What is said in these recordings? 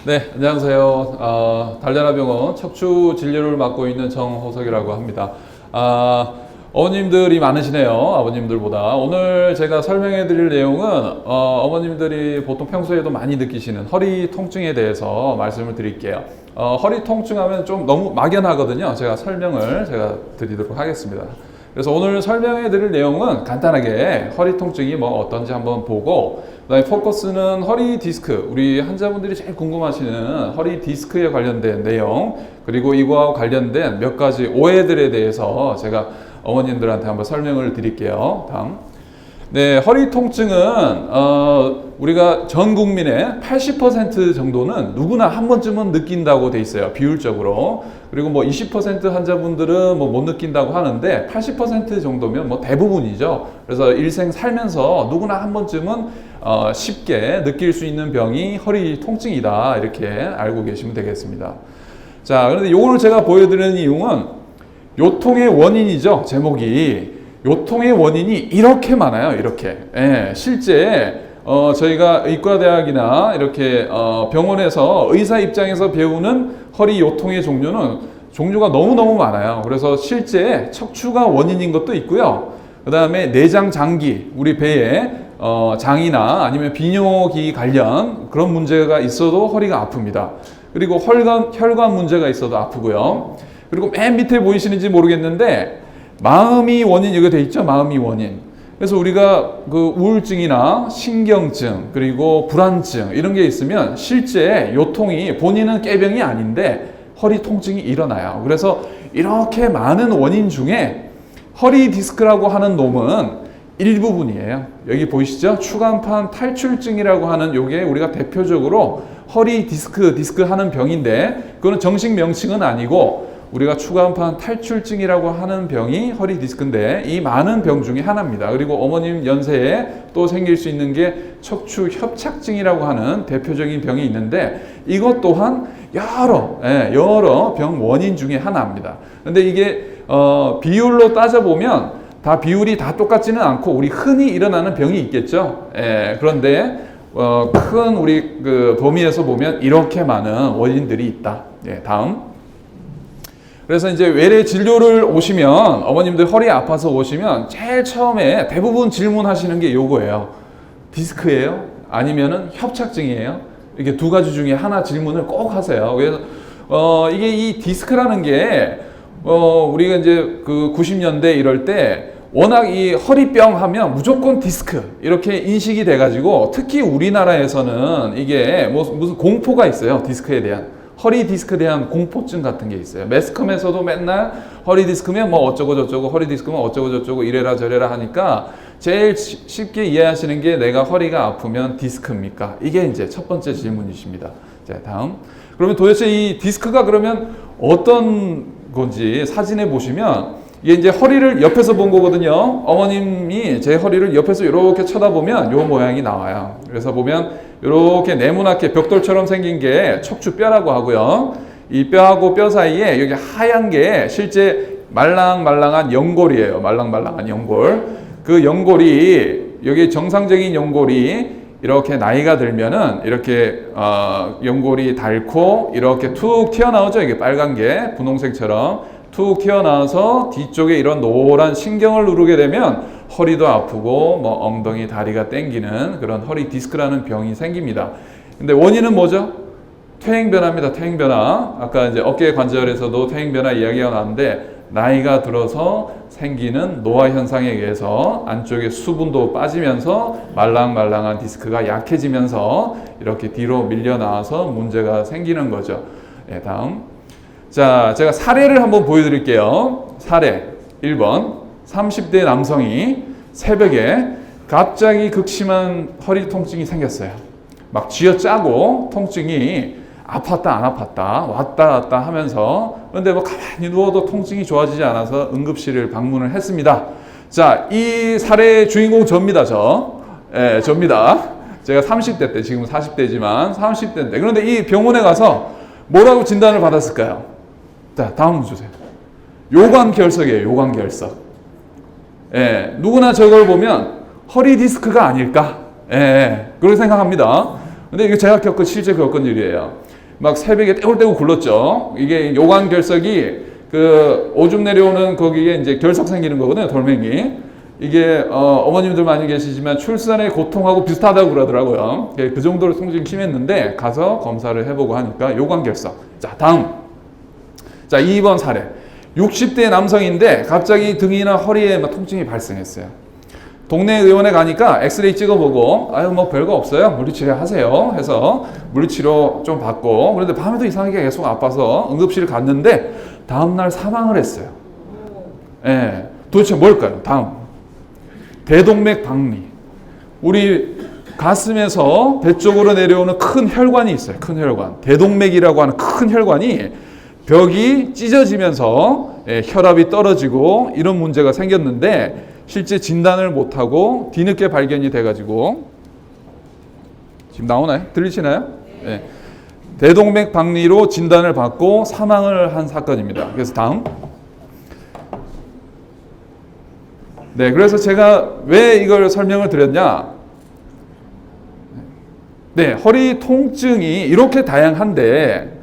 네, 안녕하세요. 달려라병원 척추 진료를 맡고 있는 정호석이라고 합니다. 어머님들이 많으시네요. 아버님들보다. 오늘 제가 설명해 드릴 내용은 어머님들이 보통 평소에도 많이 느끼시는 허리 통증에 대해서 말씀을 드릴게요. 허리 통증하면 좀 너무 막연하거든요. 제가 설명을 드리도록 하겠습니다. 그래서 오늘 설명해 드릴 내용은 간단하게 허리 통증이 뭐 어떤지 한번 보고, 그다음에 포커스는 허리 디스크, 우리 환자분들이 제일 궁금하시는 허리 디스크에 관련된 내용, 그리고 이거와 관련된 몇 가지 오해들에 대해서 제가 어머님들한테 한번 설명을 드릴게요. 다음. 네, 허리 통증은 우리가 전 국민의 80% 정도는 누구나 한 번쯤은 느낀다고 돼 있어요. 비율적으로. 그리고 뭐 20% 환자분들은 뭐 못 느낀다고 하는데 80% 정도면 뭐 대부분이죠. 그래서 일생 살면서 누구나 한 번쯤은 쉽게 느낄 수 있는 병이 허리 통증이다. 이렇게 알고 계시면 되겠습니다. 자, 그런데 요거를 제가 보여드리는 이유는 요통의 원인이죠. 제목이. 요통의 원인이 이렇게 많아요. 이렇게. 예, 실제 저희가 의과대학이나 이렇게 병원에서 의사 입장에서 배우는 허리 요통의 종류가 너무너무 많아요. 그래서 실제 척추가 원인인 것도 있고요. 그 다음에 내장 장기, 우리 배에 장이나 아니면 비뇨기 관련 그런 문제가 있어도 허리가 아픕니다. 그리고 혈관 문제가 있어도 아프고요. 그리고 맨 밑에 보이시는지 모르겠는데 마음이 원인, 이거 돼 있죠? 마음이 원인. 그래서 우리가 그 우울증이나 신경증, 그리고 불안증, 이런 게 있으면 실제 요통이 본인은 깨병이 아닌데 허리 통증이 일어나요. 그래서 이렇게 많은 원인 중에 허리 디스크라고 하는 놈은 일부분이에요. 여기 보이시죠? 추간판 탈출증이라고 하는 요게 우리가 대표적으로 허리 디스크 하는 병인데, 그거는 정식 명칭은 아니고 우리가 추간판 탈출증이라고 하는 병이 허리 디스크인데, 이 많은 병 중에 하나입니다. 그리고 어머님 연세에 또 생길 수 있는 게 척추 협착증이라고 하는 대표적인 병이 있는데, 이것 또한 여러 병 원인 중에 하나입니다. 근데 이게 비율로 따져보면 다 비율이 다 똑같지는 않고 우리 흔히 일어나는 병이 있겠죠. 그런데 큰 우리 그 범위에서 보면 이렇게 많은 원인들이 있다. 다음. 그래서 이제 외래 진료를 오시면, 어머님들 허리 아파서 오시면 제일 처음에 대부분 질문하시는 게 요거예요. 디스크예요? 아니면은 협착증이에요? 이렇게 두 가지 중에 하나 질문을 꼭 하세요. 그래서 이게 이 디스크라는 게 우리가 이제 그 90년대 이럴 때 워낙 이 허리병 하면 무조건 디스크 이렇게 인식이 돼가지고, 특히 우리나라에서는 이게 뭐 무슨 공포가 있어요. 디스크에 대한. 허리 디스크에 대한 공포증 같은 게 있어요. 매스컴에서도 맨날 허리 디스크면 뭐 어쩌고 저쩌고, 허리 디스크면 어쩌고 저쩌고 이래라 저래라 하니까 제일 쉽게 이해하시는 게, 내가 허리가 아프면 디스크입니까? 이게 이제 첫 번째 질문이십니다. 자, 다음. 그러면 도대체 이 디스크가 그러면 어떤 건지 사진에 보시면, 이게 이제 허리를 옆에서 본 거거든요. 어머님이 제 허리를 옆에서 이렇게 쳐다보면 요 모양이 나와요. 그래서 보면 이렇게 네모나게 벽돌처럼 생긴 게 척추뼈라고 하고요. 이 뼈하고 뼈 사이에 여기 하얀 게 실제 말랑말랑한 연골이에요. 말랑말랑한 연골. 그 연골이, 여기 정상적인 연골이 이렇게 나이가 들면은 이렇게 연골이 닳고 이렇게 툭 튀어나오죠. 이게 빨간 게 분홍색처럼 툭 튀어나와서 뒤쪽에 이런 노란 신경을 누르게 되면 허리도 아프고 뭐 엉덩이, 다리가 땡기는 그런 허리 디스크라는 병이 생깁니다. 근데 원인은 뭐죠? 퇴행변화입니다. 퇴행변화. 아까 이제 어깨 관절에서도 퇴행변화 이야기가 나왔는데, 나이가 들어서 생기는 노화 현상에 의해서 안쪽에 수분도 빠지면서 말랑말랑한 디스크가 약해지면서 이렇게 뒤로 밀려 나와서 문제가 생기는 거죠. 다음. 자, 제가 사례를 한번 보여드릴게요. 사례 1번. 30대 남성이 새벽에 갑자기 극심한 허리 통증이 생겼어요. 막 쥐어짜고 통증이 아팠다 안 아팠다 왔다 갔다 하면서, 그런데 뭐 가만히 누워도 통증이 좋아지지 않아서 응급실을 방문을 했습니다. 자, 이 사례의 주인공 접니다. 접니다. 제가 30대 때, 지금 40대지만 30대인데, 그런데 이 병원에 가서 뭐라고 진단을 받았을까요? 자, 다음 주세요. 요관결석이에요. 요관결석. 누구나 저걸 보면 허리 디스크가 아닐까? 그렇게 생각합니다. 근데 이거 제가 실제 겪은 일이에요. 막 새벽에 떼굴떼굴 굴렀죠. 이게 요관결석이 그 오줌 내려오는 거기에 이제 결석 생기는 거거든요. 돌멩이. 이게 어머님들 많이 계시지만 출산의 고통하고 비슷하다고 그러더라고요. 그 정도로 통증이 심했는데 가서 검사를 해보고 하니까 요관결석. 자, 다음. 자, 2번 사례. 60대 남성인데 갑자기 등이나 허리에 막 통증이 발생했어요. 동네 의원에 가니까 엑스레이 찍어보고 아유 뭐 별거 없어요. 물리치료 하세요. 해서 물리치료 좀 받고 그런데 밤에도 이상하게 계속 아파서 응급실을 갔는데 다음날 사망을 했어요. 예, 도대체 뭘까요? 다음. 대동맥 박리. 우리 가슴에서 배 쪽으로 내려오는 큰 혈관이 있어요. 큰 혈관. 대동맥이라고 하는 큰 혈관이 벽이 찢어지면서 혈압이 떨어지고 이런 문제가 생겼는데 실제 진단을 못하고 뒤늦게 발견이 돼가지고 지금 나오나요? 들리시나요? 네. 대동맥 박리로 진단을 받고 사망을 한 사건입니다. 그래서 다음. 네, 그래서 제가 왜 이걸 설명을 드렸냐? 네, 허리 통증이 이렇게 다양한데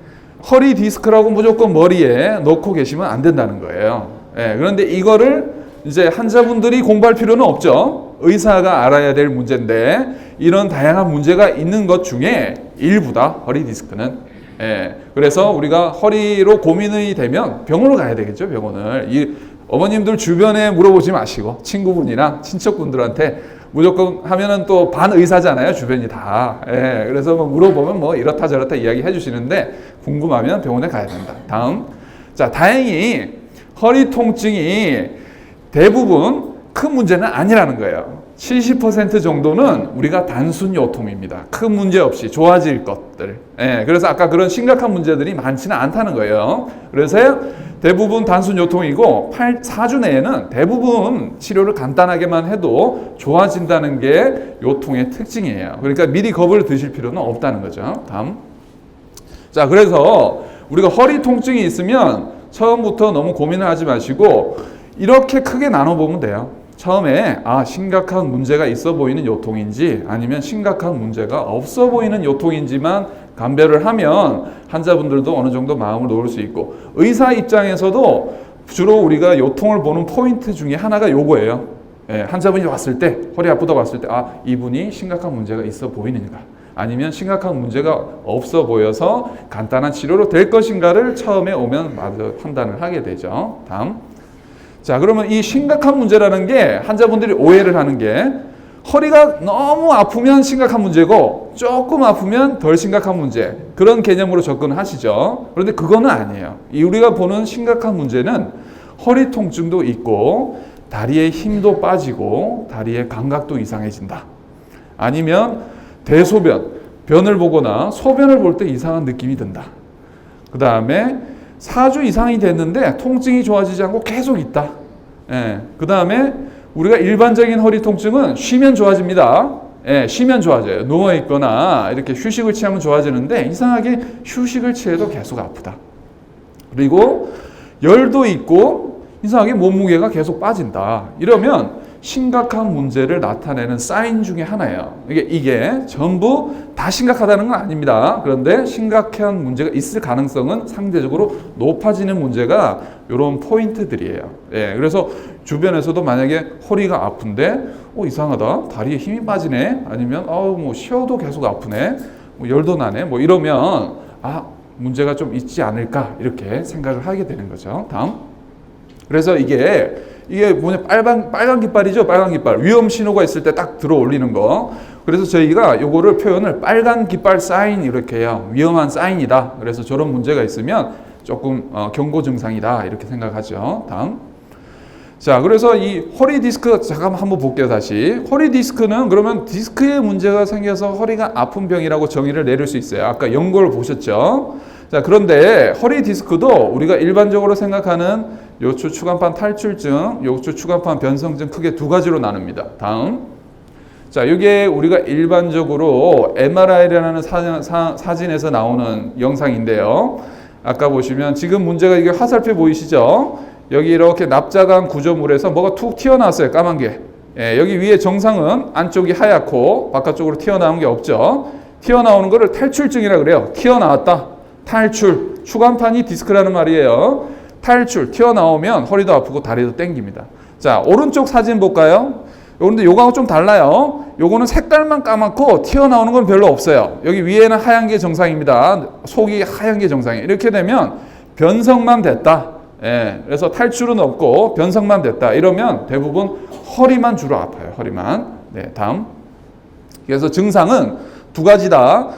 허리 디스크라고 무조건 머리에 넣고 계시면 안 된다는 거예요. 네, 그런데 이거를 이제 환자분들이 공부할 필요는 없죠. 의사가 알아야 될 문제인데 이런 다양한 문제가 있는 것 중에 일부다. 허리 디스크는. 예, 그래서 우리가 허리로 고민이 되면 병원을 가야 되겠죠. 병원을. 이 어머님들 주변에 물어보지 마시고 친구분이나 친척분들한테 무조건 하면은 또 반의사잖아요. 주변이 다. 예, 그래서 뭐 물어보면 뭐 이렇다 저렇다 이야기 해주시는데 궁금하면 병원에 가야 된다. 다음. 자, 다행히 허리 통증이 대부분 큰 문제는 아니라는 거예요. 70% 정도는 우리가 단순 요통입니다. 큰 문제 없이 좋아질 것들. 예, 그래서 아까 그런 심각한 문제들이 많지는 않다는 거예요. 그래서 대부분 단순 요통이고 4주 내에는 대부분 치료를 간단하게만 해도 좋아진다는 게 요통의 특징이에요. 그러니까 미리 겁을 드실 필요는 없다는 거죠. 다음. 자, 그래서 우리가 허리 통증이 있으면 처음부터 너무 고민을 하지 마시고 이렇게 크게 나눠보면 돼요. 처음에 심각한 문제가 있어 보이는 요통인지 아니면 심각한 문제가 없어 보이는 요통인지만 감별을 하면 환자분들도 어느 정도 마음을 놓을 수 있고 의사 입장에서도 주로 우리가 요통을 보는 포인트 중에 하나가 요거예요. 예, 환자분이 왔을 때 허리 아프다고 왔을 때 이분이 심각한 문제가 있어 보이는가 아니면 심각한 문제가 없어 보여서 간단한 치료로 될 것인가를 처음에 오면 맞아 판단을 하게 되죠. 다음. 자, 그러면 이 심각한 문제라는 게 환자분들이 오해를 하는 게 허리가 너무 아프면 심각한 문제고 조금 아프면 덜 심각한 문제 그런 개념으로 접근하시죠. 그런데 그거는 아니에요. 이 우리가 보는 심각한 문제는 허리 통증도 있고 다리의 힘도 빠지고 다리의 감각도 이상해진다. 아니면 대소변, 변을 보거나 소변을 볼 때 이상한 느낌이 든다. 그 다음에 4주 이상이 됐는데 통증이 좋아지지 않고 계속 있다. 예, 그 다음에 우리가 일반적인 허리 통증은 쉬면 좋아집니다. 예, 쉬면 좋아져요. 누워있거나 이렇게 휴식을 취하면 좋아지는데 이상하게 휴식을 취해도 계속 아프다. 그리고 열도 있고 이상하게 몸무게가 계속 빠진다. 이러면 심각한 문제를 나타내는 사인 중에 하나예요. 이게 전부 다 심각하다는 건 아닙니다. 그런데 심각한 문제가 있을 가능성은 상대적으로 높아지는 문제가 이런 포인트들이에요. 예, 그래서 주변에서도 만약에 허리가 아픈데 이상하다. 다리에 힘이 빠지네. 아니면 뭐 쉬어도 계속 아프네. 뭐 열도 나네. 뭐 이러면 문제가 좀 있지 않을까 이렇게 생각을 하게 되는 거죠. 다음. 그래서 이게 뭐냐 빨간 깃발이죠. 빨간 깃발. 위험 신호가 있을 때 딱 들어 올리는 거. 그래서 저희가 요거를 표현을 빨간 깃발 사인 이렇게 해요. 위험한 사인이다. 그래서 저런 문제가 있으면 조금 경고 증상이다 이렇게 생각하죠. 다음. 자, 그래서 이 허리 디스크 잠깐만 한번 볼게요. 다시. 허리 디스크는 그러면 디스크에 문제가 생겨서 허리가 아픈 병이라고 정의를 내릴 수 있어요. 아까 연골 보셨죠? 자, 그런데 허리 디스크도 우리가 일반적으로 생각하는 요추 추간판 탈출증, 요추 추간판 변성증 크게 두 가지로 나눕니다. 다음. 자, 이게 우리가 일반적으로 MRI라는 사진에서 나오는 영상인데요. 아까 보시면 지금 문제가 이게 화살표 보이시죠? 여기 이렇게 납작한 구조물에서 뭐가 툭 튀어나왔어요. 까만 게. 예, 여기 위에 정상은 안쪽이 하얗고 바깥쪽으로 튀어나온 게 없죠. 튀어나오는 거를 탈출증이라 그래요. 튀어나왔다. 탈출. 추간판이 디스크라는 말이에요. 탈출. 튀어나오면 허리도 아프고 다리도 땡깁니다. 자, 오른쪽 사진 볼까요? 그런데 요거하고 좀 달라요. 요거는 색깔만 까맣고 튀어나오는 건 별로 없어요. 여기 위에는 하얀 게 정상입니다. 속이 하얀 게 정상이에요. 이렇게 되면 변성만 됐다. 예, 그래서 탈출은 없고 변성만 됐다. 이러면 대부분 허리만 주로 아파요. 허리만. 네, 다음. 그래서 증상은 두 가지다.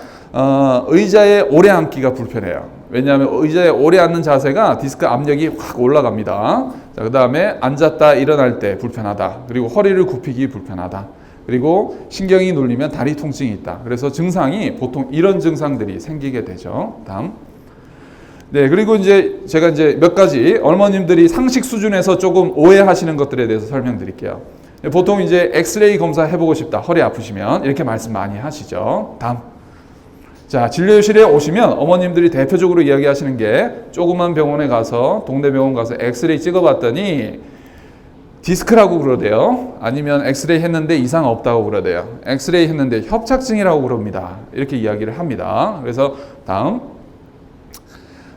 의자에 오래 앉기가 불편해요. 왜냐하면 의자에 오래 앉는 자세가 디스크 압력이 확 올라갑니다. 자, 그 다음에 앉았다 일어날 때 불편하다. 그리고 허리를 굽히기 불편하다. 그리고 신경이 눌리면 다리 통증이 있다. 그래서 증상이 보통 이런 증상들이 생기게 되죠. 다음. 네, 그리고 이제 제가 이제 몇 가지 어머님들이 상식 수준에서 조금 오해하시는 것들에 대해서 설명드릴게요. 보통 이제 엑스레이 검사 해보고 싶다. 허리 아프시면 이렇게 말씀 많이 하시죠. 다음. 자, 진료실에 오시면 어머님들이 대표적으로 이야기하시는 게 조그만 병원에 가서 동네 병원 가서 엑스레이 찍어봤더니 디스크라고 그러대요. 아니면 엑스레이 했는데 이상 없다고 그러대요. 엑스레이 했는데 협착증이라고 그럽니다. 이렇게 이야기를 합니다. 그래서 다음.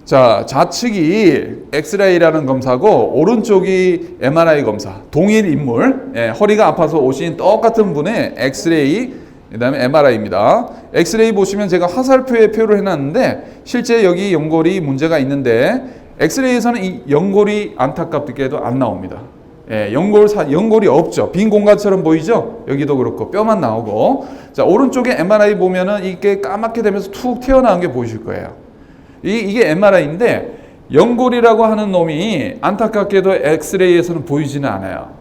자, 좌측이 엑스레이라는 검사고 오른쪽이 MRI 검사. 동일 인물. 예, 허리가 아파서 오신 똑같은 분의 엑스레이 그 다음에 MRI입니다. 엑스레이 보시면 제가 화살표에 표를 해놨는데 실제 여기 연골이 문제가 있는데 엑스레이에서는 이 연골이 안타깝게도 안 나옵니다. 예, 연골이 없죠. 빈 공간처럼 보이죠? 여기도 그렇고 뼈만 나오고. 자, 오른쪽에 MRI 보면은 이게 까맣게 되면서 툭 튀어나온 게 보이실 거예요. 이게 MRI인데 연골이라고 하는 놈이 안타깝게도 엑스레이에서는 보이지는 않아요.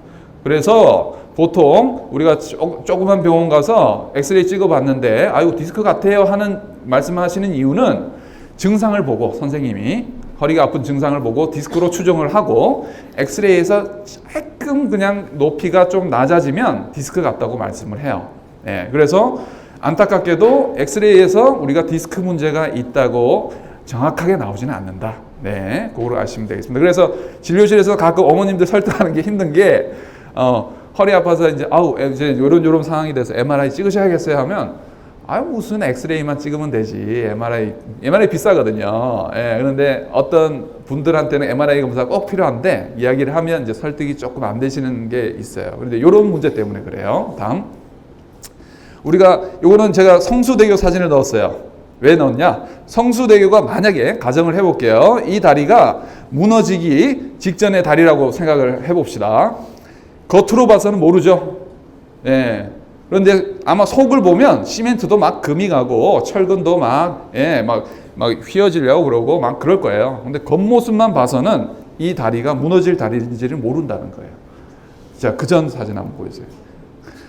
그래서 보통 우리가 조그만 병원 가서 엑스레이 찍어봤는데 아유 디스크 같아요 하는 말씀하시는 이유는 증상을 보고 선생님이 허리가 아픈 증상을 보고 디스크로 추정을 하고 엑스레이에서 조금 그냥 높이가 좀 낮아지면 디스크 같다고 말씀을 해요. 네, 그래서 안타깝게도 엑스레이에서 우리가 디스크 문제가 있다고 정확하게 나오지는 않는다. 네, 그거를 아시면 되겠습니다. 그래서 진료실에서 가끔 어머님들 설득하는 게 힘든 게 허리 아파서 이제 이제 요런 상황이 돼서 MRI 찍으셔야겠어요 하면 무슨 엑스레이만 찍으면 되지. MRI 비싸거든요. 예, 그런데 어떤 분들한테는 MRI 검사가 꼭 필요한데 이야기를 하면 이제 설득이 조금 안 되시는 게 있어요. 그런데 요런 문제 때문에 그래요. 다음. 요거는 제가 성수대교 사진을 넣었어요. 왜 넣었냐? 성수대교가 만약에 가정을 해볼게요. 이 다리가 무너지기 직전의 다리라고 생각을 해봅시다. 겉으로 봐서는 모르죠. 예. 그런데 아마 속을 보면 시멘트도 막 금이 가고 철근도 막 휘어지려고 그러고 막 그럴 거예요. 근데 겉모습만 봐서는 이 다리가 무너질 다리인지를 모른다는 거예요. 자, 그 전 사진 한번 보여주세요.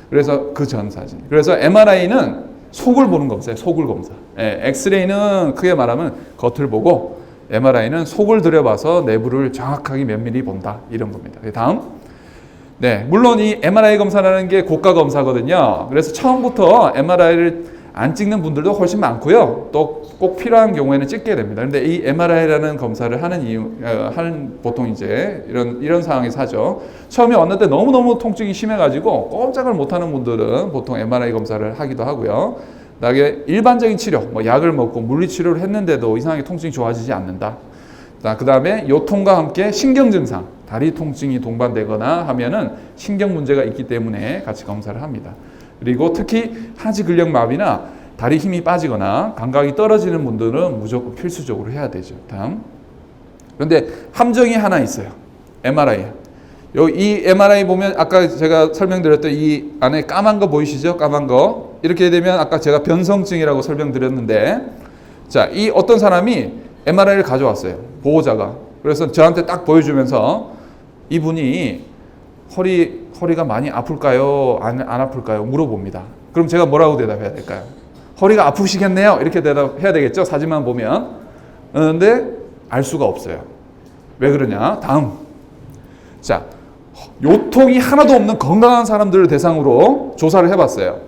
그래서 그 전 사진. 그래서 MRI는 속을 보는 검사예요. 속을 검사. 예, 엑스레이는 크게 말하면 겉을 보고 MRI는 속을 들여봐서 내부를 정확하게 면밀히 본다. 이런 겁니다. 다음. 네, 물론 이 MRI 검사라는 게 고가 검사거든요. 그래서 처음부터 MRI를 안 찍는 분들도 훨씬 많고요. 또 꼭 필요한 경우에는 찍게 됩니다. 그런데 이 MRI라는 검사를 하는 보통 이제 이런 상황에서 하죠. 처음에 왔는데 너무너무 통증이 심해가지고 꼼짝을 못하는 분들은 보통 MRI 검사를 하기도 하고요. 나게 일반적인 치료, 약을 먹고 물리치료를 했는데도 이상하게 통증이 좋아지지 않는다. 그 다음에 요통과 함께 신경 증상, 다리 통증이 동반되거나 하면은 신경 문제가 있기 때문에 같이 검사를 합니다. 그리고 특히 하지 근력 마비나 다리 힘이 빠지거나 감각이 떨어지는 분들은 무조건 필수적으로 해야 되죠. 다음. 그런데 함정이 하나 있어요. MRI. 이 MRI 보면 아까 제가 설명드렸던 이 안에 까만 거 보이시죠? 까만 거. 이렇게 되면 아까 제가 변성증이라고 설명드렸는데, 자, 이 어떤 사람이 MRI를 가져왔어요. 보호자가. 그래서 저한테 딱 보여주면서 이분이 허리가 많이 아플까요? 안 아플까요? 물어봅니다. 그럼 제가 뭐라고 대답해야 될까요? 허리가 아프시겠네요. 이렇게 대답해야 되겠죠? 사진만 보면. 그런데 알 수가 없어요. 왜 그러냐? 다음. 자, 요통이 하나도 없는 건강한 사람들을 대상으로 조사를 해봤어요.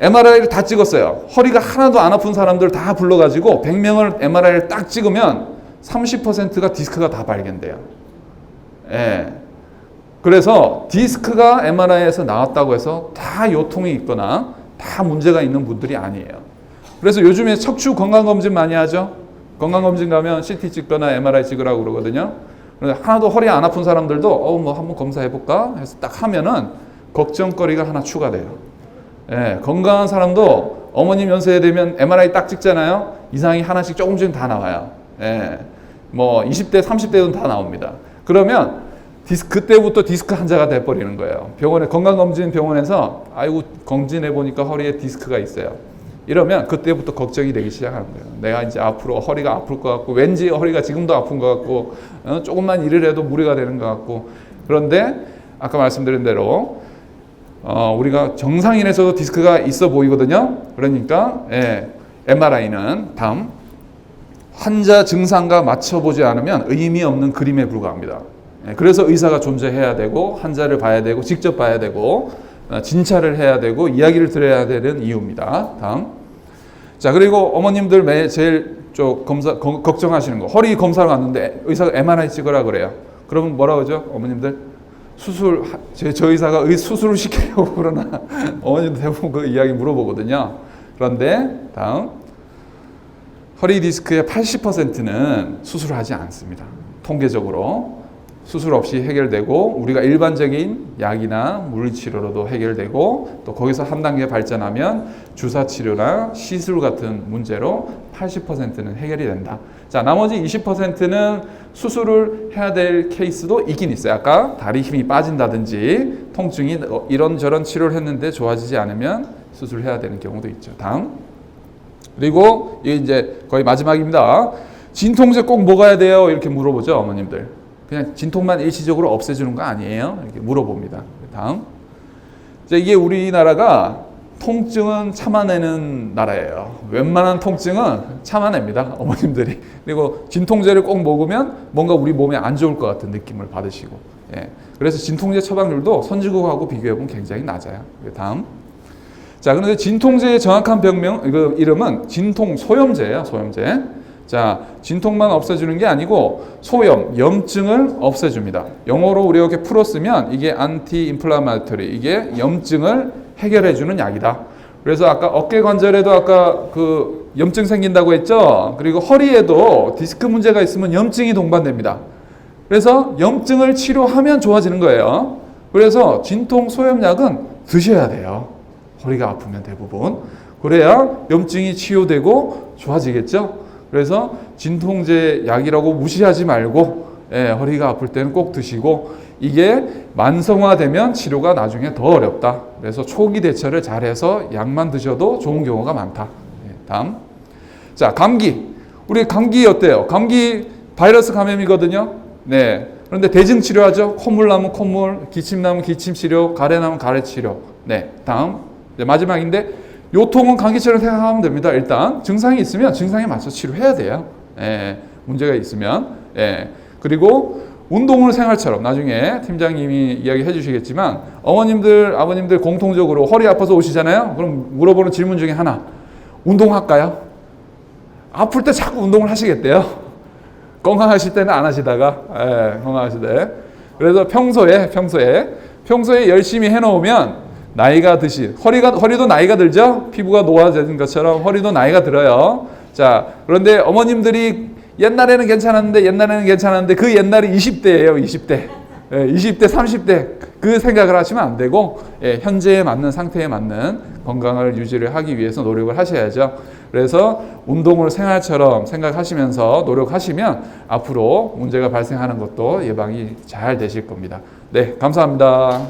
MRI를 다 찍었어요. 허리가 하나도 안 아픈 사람들 다 불러가지고 100명을 MRI를 딱 찍으면 30%가 디스크가 다 발견돼요. 예. 그래서 디스크가 MRI에서 나왔다고 해서 다 요통이 있거나 다 문제가 있는 분들이 아니에요. 그래서 요즘에 척추 건강검진 많이 하죠. 건강검진 가면 CT 찍거나 MRI 찍으라고 그러거든요. 그런데 하나도 허리 안 아픈 사람들도 뭐 한번 검사해볼까 해서 딱 하면은 걱정거리가 하나 추가돼요. 예, 건강한 사람도 어머님 연세에 되면 MRI 딱 찍잖아요. 이상이 하나씩 조금씩 다 나와요. 예, 뭐 20대, 30대도 다 나옵니다. 그러면 그때부터 디스크 환자가 돼버리는 거예요. 병원에 건강검진 병원에서 아이고 검진해 보니까 허리에 디스크가 있어요. 이러면 그때부터 걱정이 되기 시작하는 거예요. 내가 이제 앞으로 허리가 아플 것 같고 왠지 허리가 지금도 아픈 것 같고 조금만 일을 해도 무리가 되는 것 같고 그런데 아까 말씀드린 대로 우리가 정상인에서도 디스크가 있어 보이거든요. 그러니까 MRI는 다음 환자 증상과 맞춰보지 않으면 의미 없는 그림에 불과합니다. 그래서 의사가 존재해야 되고 환자를 봐야 되고 직접 봐야 되고 진찰을 해야 되고 이야기를 들어야 되는 이유입니다. 다음. 자, 그리고 어머님들 제일 걱정하시는 거. 허리 검사를 갔는데 의사가 MRI 찍으라 그래요. 그러면 뭐라고 하죠? 어머님들 저 의사가 수술을 시키려고 그러나 어머님들 대부분 그 이야기 물어보거든요. 그런데 다음. 허리 디스크의 80%는 수술을 하지 않습니다. 통계적으로. 수술 없이 해결되고 우리가 일반적인 약이나 물리치료로도 해결되고 또 거기서 한 단계 발전하면 주사치료나 시술 같은 문제로 80%는 해결이 된다. 자, 나머지 20%는 수술을 해야 될 케이스도 있긴 있어요. 아까 다리 힘이 빠진다든지 통증이 이런저런 치료를 했는데 좋아지지 않으면 수술해야 되는 경우도 있죠. 다음. 그리고 이게 이제 거의 마지막입니다. 진통제 꼭 먹어야 돼요? 이렇게 물어보죠, 어머님들. 그냥 진통만 일시적으로 없애주는 거 아니에요? 이렇게 물어봅니다. 다음. 이게 우리나라가 통증은 참아내는 나라예요. 웬만한 통증은 참아냅니다, 어머님들이. 그리고 진통제를 꼭 먹으면 뭔가 우리 몸에 안 좋을 것 같은 느낌을 받으시고. 예. 그래서 진통제 처방률도 선진국하고 비교해보면 굉장히 낮아요. 다음. 자, 그런데 진통제의 정확한 병명, 이름은 진통소염제예요, 소염제. 자, 진통만 없애주는 게 아니고 염증을 없애줍니다. 영어로 우리가 이렇게 풀었으면 이게 안티인플라마토리, 이게 염증을 해결해주는 약이다. 그래서 아까 어깨 관절에도 아까 그 염증 생긴다고 했죠. 그리고 허리에도 디스크 문제가 있으면 염증이 동반됩니다. 그래서 염증을 치료하면 좋아지는 거예요. 그래서 진통 소염약은 드셔야 돼요. 허리가 아프면 대부분. 그래야 염증이 치유되고 좋아지겠죠. 그래서 진통제 약이라고 무시하지 말고 허리가 아플 때는 꼭 드시고 이게 만성화되면 치료가 나중에 더 어렵다. 그래서 초기 대처를 잘해서 약만 드셔도 좋은 경우가 많다. 다음. 자, 감기. 우리 감기 어때요? 감기 바이러스 감염이거든요. 네. 그런데 대증 치료하죠. 콧물 나면 콧물, 기침 나면 기침 치료, 가래 나면 가래 치료. 네. 다음. 이제 마지막인데 요통은 감기처럼 생각하면 됩니다. 일단 증상이 있으면 증상에 맞춰 치료해야 돼요. 문제가 있으면. 그리고 운동을 생활처럼 나중에 팀장님이 이야기해 주시겠지만 어머님들, 아버님들 공통적으로 허리 아파서 오시잖아요. 그럼 물어보는 질문 중에 하나. 운동할까요? 아플 때 자꾸 운동을 하시겠대요. 건강하실 때는 안 하시다가 건강하실 때. 그래서 평소에 열심히 해놓으면 나이가 드신 허리도 나이가 들죠? 피부가 노화되는 것처럼 허리도 나이가 들어요. 자, 그런데 어머님들이 옛날에는 괜찮았는데 그 옛날이 20대예요. 20대. 20대, 30대 그 생각을 하시면 안 되고 현재에 맞는 상태에 맞는 건강을 유지를 하기 위해서 노력을 하셔야죠. 그래서 운동을 생활처럼 생각하시면서 노력하시면 앞으로 문제가 발생하는 것도 예방이 잘 되실 겁니다. 네, 감사합니다.